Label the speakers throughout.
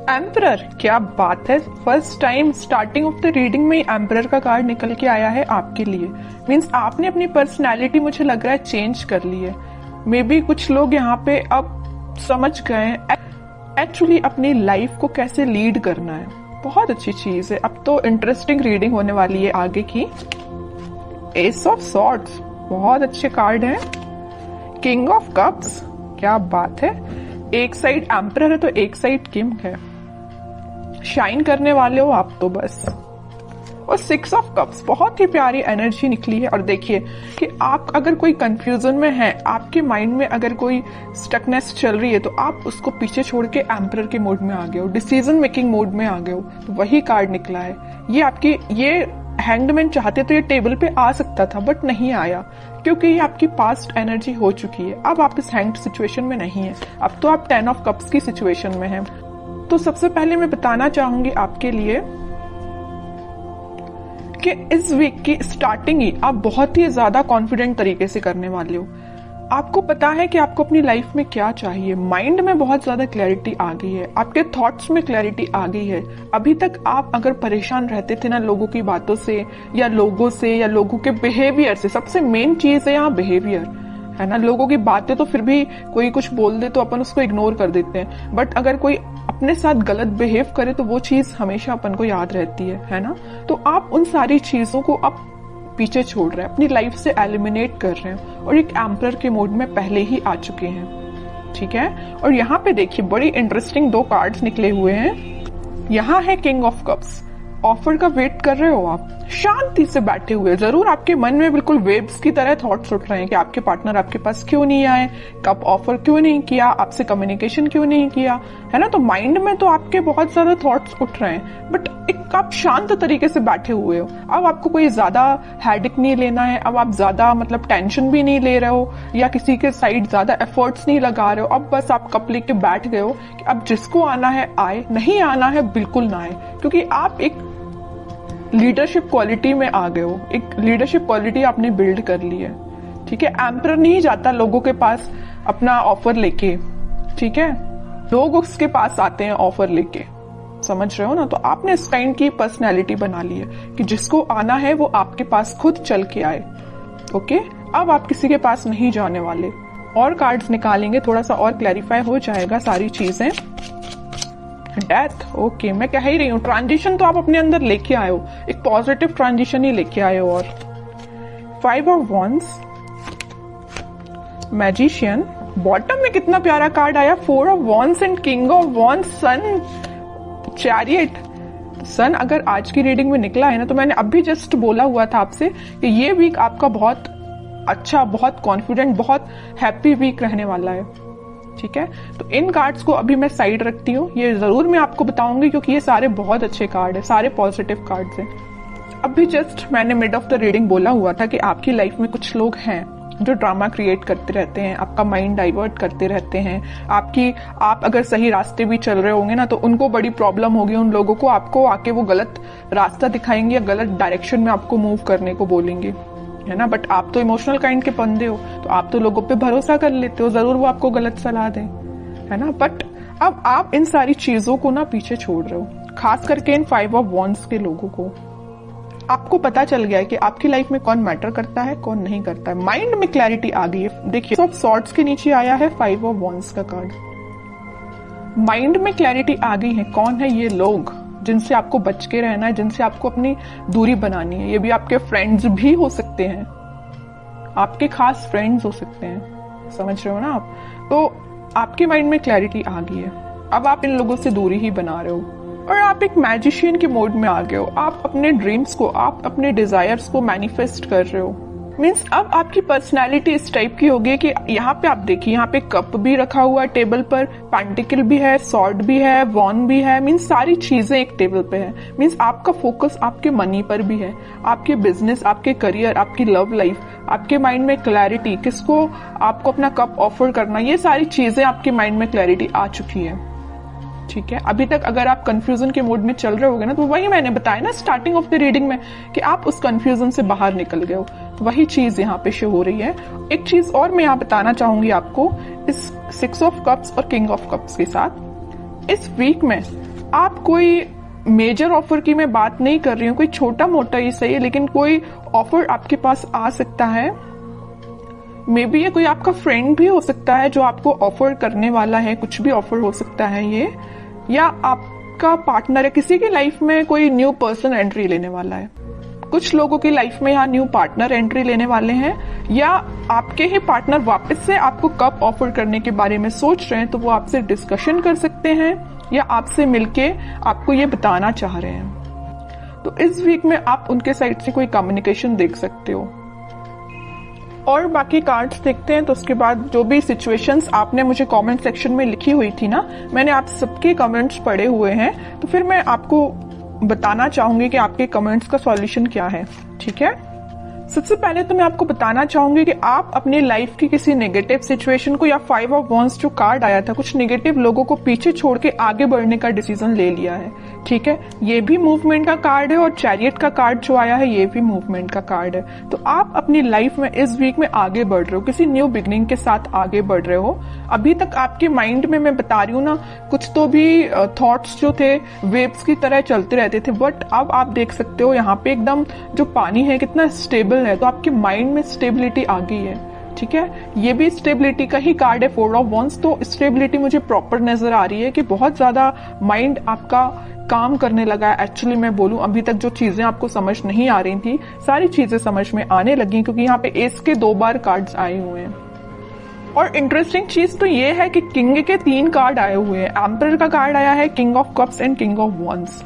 Speaker 1: Emperor, क्या बात है। First time starting of the reading में एम्परर का कार्ड निकल के आया है आपके लिए। मीन्स आपने अपनी पर्सनैलिटी मुझे लग रहा है चेंज कर ली है। मे बी कुछ लोग यहाँ पे अब समझ गए एक्चुअली अपनी लाइफ को कैसे लीड करना है। बहुत अच्छी चीज है। अब तो इंटरेस्टिंग रीडिंग होने वाली है आगे की। एस ऑफ सॉर्ड्स, बहुत अच्छे कार्ड हैं। किंग ऑफ कप्स, क्या बात है। एक साइड एम्परर है तो एक साइड किंग है। शाइन करने वाले हो आप तो बस। और 6 ऑफ कप्स, बहुत ही प्यारी एनर्जी निकली है। और देखिए कि आप अगर कोई कंफ्यूजन में हैं, आपके माइंड में अगर कोई स्टकनेस चल रही है, तो आप उसको पीछे छोड़ के एम्परर के मोड में आ गए हो, डिसीजन मेकिंग मोड में आ गए हो। तो वही कार्ड निकला है। ये हैंगमैन चाहते तो ये टेबल पे आ सकता था, बट नहीं आया, क्योंकि ये आपकी पास्ट एनर्जी हो चुकी है। अब आप इस हैंग्ड सिचुएशन में नहीं है। अब तो आप 10 ऑफ कप्स की सिचुएशन में हैं। तो सबसे पहले मैं बताना चाहूंगी आपके लिए कि इस वीक की स्टार्टिंग ही आप बहुत ही ज्यादा कॉन्फिडेंट तरीके से करने वाले हो। आपको पता है कि आपको अपनी लाइफ में क्या चाहिए। माइंड में बहुत ज्यादा क्लैरिटी आ गई है, आपके थॉट्स में क्लैरिटी आ गई है। अभी तक आप अगर परेशान रहते थे ना लोगों की बातों से या लोगों के बिहेवियर से। सबसे मेन चीज है यहाँ बिहेवियर, है ना। लोगों की बातें तो फिर भी कोई कुछ बोल दे तो अपन उसको इग्नोर कर देते हैं, बट अगर कोई अपने साथ गलत बिहेव करे तो वो चीज हमेशा अपन को याद रहती है ना। तो आप उन सारी चीजों को अब पीछे छोड़ रहे हैं, अपनी लाइफ से एलिमिनेट कर रहे हैं और एक एम्परर के मोड में पहले ही आ चुके हैं। ठीक है। और यहाँ पे देखिए बड़ी इंटरेस्टिंग 2 कार्ड्स निकले हुए हैं। यहाँ है किंग ऑफ कप्स। ऑफर का वेट कर रहे हो आप, शांति से बैठे हुए। जरूर आपके मन में बिल्कुल वेव्स की तरह थॉट्स उठ रहे हैं कि आपके पार्टनर आपके पास क्यों नहीं आए, कब ऑफर क्यों नहीं किया, आपसे कम्युनिकेशन क्यों नहीं किया, है ना। तो माइंड में तो आपके बहुत ज्यादा थॉट्स उठ रहे हैं, बट एक आप शांत तरीके से बैठे हुए हो। अब आपको कोई ज्यादा हेडेक नहीं लेना है। अब आप ज्यादा टेंशन भी नहीं ले रहे हो या किसी के साइड ज्यादा एफर्ट्स नहीं लगा रहे हो। अब बस आप कप लेके बैठ गए हो कि अब जिसको आना है आए, नहीं आना है बिल्कुल ना आए, क्योंकि आप एक लीडरशिप क्वालिटी में आ गए हो। एक लीडरशिप क्वालिटी आपने बिल्ड कर ली है। ठीक है। एम्परर नहीं जाता लोगों के पास अपना ऑफर लेके, ठीक है। लोग उसके पास आते हैं ऑफर लेके, समझ रहे हो ना। तो आपने इस काइंड की पर्सनैलिटी बना ली है कि जिसको आना है वो आपके पास खुद चल के आए। ओके। अब आप किसी के पास नहीं जाने वाले। और कार्ड्स निकालेंगे, थोड़ा सा और क्लैरिफाई हो जाएगा सारी चीजें। Death, okay. मैं कह ही रही हूँ ट्रांजिशन तो आप अपने अंदर लेके आए हो, एक पॉजिटिव ट्रांजिशन ही लेके आए हो। और 5 ऑफ वॉन्ड्स, मैजिशियन। बॉटम में कितना प्यारा कार्ड आया, 4 of wands and king of wands, sun, chariot. Sun अगर आज की रीडिंग में निकला है ना, तो मैंने अभी जस्ट बोला हुआ था आपसे कि ये वीक आपका बहुत अच्छा, बहुत कॉन्फिडेंट, बहुत हैप्पी वीक रहने वाला है। ठीक है। तो इन कार्ड्स को अभी मैं साइड रखती हूँ। ये जरूर मैं आपको बताऊंगी क्योंकि ये सारे बहुत अच्छे कार्ड है, सारे पॉजिटिव कार्ड्स हैं। अभी जस्ट मैंने मिड ऑफ द रीडिंग बोला हुआ था कि आपकी लाइफ में कुछ लोग हैं जो ड्रामा क्रिएट करते रहते हैं, आपका माइंड डाइवर्ट करते रहते हैं। आप अगर सही रास्ते भी चल रहे होंगे ना, तो उनको बड़ी प्रॉब्लम होगी। उन लोगों को आपको आके वो गलत रास्ता दिखाएंगे या गलत डायरेक्शन में आपको मूव करने को बोलेंगे, है ना। बट आप तो इमोशनल काइंड के बंदे हो, तो आप तो लोगों पे भरोसा कर लेते हो, जरूर वो आपको गलत सलाह दें, है ना। बट अब आप इन सारी चीजों को ना पीछे छोड़ रहे हो, खास करके इन 5 ऑफ वॉन्ड्स के लोगों को। आपको पता चल गया है कि आपकी लाइफ में कौन मैटर करता है, कौन नहीं करता है। माइंड में क्लैरिटी आ गई है। देखिए ऑफ सॉर्ड्स के नीचे आया है 5 ऑफ वॉन्ड्स का कार्ड। माइंड में क्लैरिटी आ गई है। कौन है ये लोग जिनसे आपको बच के रहना है, जिनसे आपको अपनी दूरी बनानी है। ये भी आपके फ्रेंड्स भी हो सकते हैं, आपके खास फ्रेंड्स हो सकते हैं, समझ रहे हो ना आप। तो आपके माइंड में क्लैरिटी आ गई है। अब आप इन लोगों से दूरी ही बना रहे हो और आप एक मैजिशियन के मोड में आ गए हो। आप अपने ड्रीम्स को, आप अपने डिजायर्स को मैनिफेस्ट कर रहे हो। मीन्स अब आपकी पर्सनैलिटी इस टाइप की होगी कि यहाँ पे आप देखिए, यहाँ पे कप भी रखा हुआ है टेबल पर, पेंटिकल भी है, सॉर्ड भी है, वॉन भी है। मीन्स सारी चीजें एक टेबल पे है। मीन्स आपका फोकस आपके मनी पर भी है, आपके बिजनेस, आपके करियर, आपकी लव लाइफ, आपके माइंड में क्लैरिटी, किसको आपको अपना कप ऑफर करना, ये सारी चीजें आपके माइंड में क्लैरिटी आ चुकी है। ठीक है। अभी तक अगर आप कंफ्यूजन के मोड में चल रहे होगे ना, तो वही मैंने बताया ना स्टार्टिंग ऑफ द रीडिंग में कि आप उस कंफ्यूजन से बाहर निकल गए हो। तो वही चीज यहाँ पे शो हो रही है। एक चीज और मैं यहाँ बताना चाहूंगी आपको, इस 6 ऑफ कप्स और किंग ऑफ कप्स के साथ इस वीक में आप कोई मेजर ऑफर की मैं बात नहीं कर रही हूँ, कोई छोटा मोटा ही सही है, लेकिन कोई ऑफर आपके पास आ सकता है। मे बी ये कोई आपका फ्रेंड भी हो सकता है जो आपको ऑफर करने वाला है, कुछ भी ऑफर हो सकता है ये, या आपका पार्टनर है, किसी की लाइफ में कोई न्यू पर्सन एंट्री लेने वाला है। कुछ लोगों की लाइफ में यहाँ न्यू पार्टनर एंट्री लेने वाले हैं, या आपके ही पार्टनर वापस से आपको कब ऑफर करने के बारे में सोच रहे हैं, तो वो आपसे डिस्कशन कर सकते हैं या आपसे मिलके आपको ये बताना चाह रहे हैं। तो इस वीक में आप उनके साइड से कोई कम्युनिकेशन देख सकते हो। और बाकी कार्ड्स देखते हैं, तो उसके बाद जो भी सिचुएशंस आपने मुझे कमेंट सेक्शन में लिखी हुई थी ना, मैंने आप सबके कमेंट्स पढ़े हुए हैं, तो फिर मैं आपको बताना चाहूंगी कि आपके कमेंट्स का सॉल्यूशन क्या है। ठीक है, सबसे पहले तो मैं आपको बताना चाहूंगी कि आप अपनी लाइफ की किसी नेगेटिव सिचुएशन को, या 5 ऑफ वॉन्ड्स जो कार्ड आया था, कुछ नेगेटिव लोगों को पीछे छोड़ के आगे बढ़ने का डिसीजन ले लिया है। ठीक है, ये भी मूवमेंट का कार्ड है, और चैरियट का कार्ड जो आया है ये भी मूवमेंट का कार्ड है। तो आप अपनी लाइफ में इस वीक में आगे बढ़ रहे हो, किसी न्यू बिगनिंग के साथ आगे बढ़ रहे हो। अभी तक आपके माइंड में, मैं बता रही हूँ ना, कुछ तो भी थॉट्स जो थे वेव्स की तरह चलते रहते थे, बट अब आप देख सकते हो यहाँ पे एकदम जो पानी है कितना स्टेबल है, तो आपके माइंड में स्टेबिलिटी आ गई है। ठीक है, ये भी स्टेबिलिटी का ही कार्ड है, 4 ऑफ वॉन्ड्स। तो स्टेबिलिटी मुझे प्रॉपर नजर आ रही है कि बहुत ज्यादा माइंड आपका काम करने लगा है। एक्चुअली मैं बोलूं, अभी तक जो चीजें आपको समझ नहीं आ रही थी, सारी चीजें समझ में आने लगी, क्योंकि यहाँ पे एस के 2 बार कार्ड्स आए हुए हैं। और इंटरेस्टिंग चीज तो ये है कि किंग के 3 कार्ड आए हुए हैं। एम्परर का कार्ड आया है, king of cups and king of wands.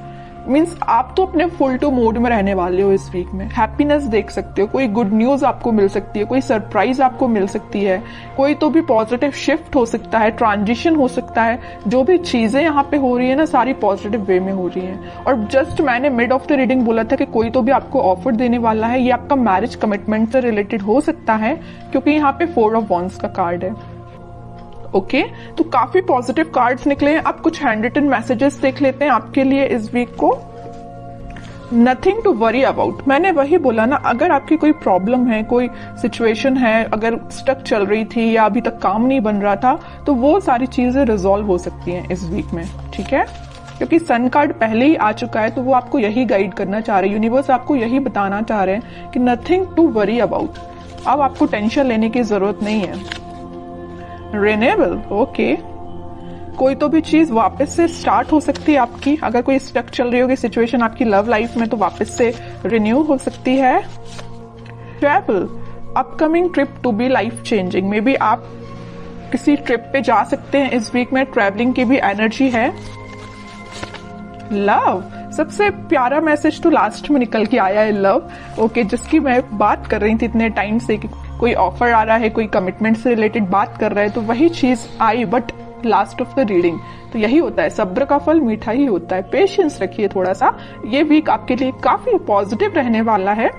Speaker 1: Means आप तो अपने फुल टू मोड में रहने वाले हो इस वीक में। हैप्पीनेस देख सकते हो, कोई गुड न्यूज आपको मिल सकती है, कोई सरप्राइज आपको मिल सकती है, कोई तो भी पॉजिटिव शिफ्ट हो सकता है, ट्रांजिशन हो सकता है। जो भी चीजें यहाँ पे हो रही है ना, सारी पॉजिटिव वे में हो रही है। और जस्ट मैंने मिड ऑफ द रीडिंग बोला था कि कोई तो भी आपको ऑफर देने वाला है, ये आपका मैरिज कमिटमेंट से रिलेटेड हो सकता है, क्योंकि यहाँ पे 4 ऑफ वॉन्ड्स का कार्ड है। ओके, तो काफी पॉजिटिव कार्ड्स निकले हैं। अब कुछ हैंड रिटन मैसेजेस देख लेते हैं आपके लिए इस वीक को। नथिंग टू वरी अबाउट, मैंने वही बोला ना, अगर आपकी कोई प्रॉब्लम है, कोई सिचुएशन है, अगर स्टक चल रही थी या अभी तक काम नहीं बन रहा था, तो वो सारी चीजें रिजॉल्व हो सकती हैं इस वीक में। ठीक है, क्योंकि सन कार्ड पहले ही आ चुका है, तो वो आपको यही गाइड करना चाह रहे हैं, यूनिवर्स आपको यही बताना चाह रहे हैं कि नथिंग टू वरी अबाउट। अब आपको टेंशन लेने की जरूरत नहीं है। रिन्यूएबल, ओके, कोई तो भी चीज वापस से स्टार्ट हो सकती है आपकी। अगर कोई स्टक चल रही होगी सिचुएशन आपकी लव लाइफ में, तो वापस से रिन्यू हो सकती है। Travel, upcoming trip to be life changing, maybe बी आप किसी ट्रिप पे जा सकते हैं इस वीक में, ट्रैवलिंग की भी एनर्जी है। लव, सबसे प्यारा मैसेज तो लास्ट में निकल के आया है, लव। ओके, जिसकी मैं बात कर रही थी इतने टाइम से कि कोई ऑफर आ रहा है, कोई कमिटमेंट से रिलेटेड बात कर रहा है, तो वही चीज आई, but last of the reading. तो यही होता है, सब्र का फल मीठा ही होता है। पेशेंस रखिए थोड़ा सा, ये वीक आपके लिए काफी पॉजिटिव रहने वाला है।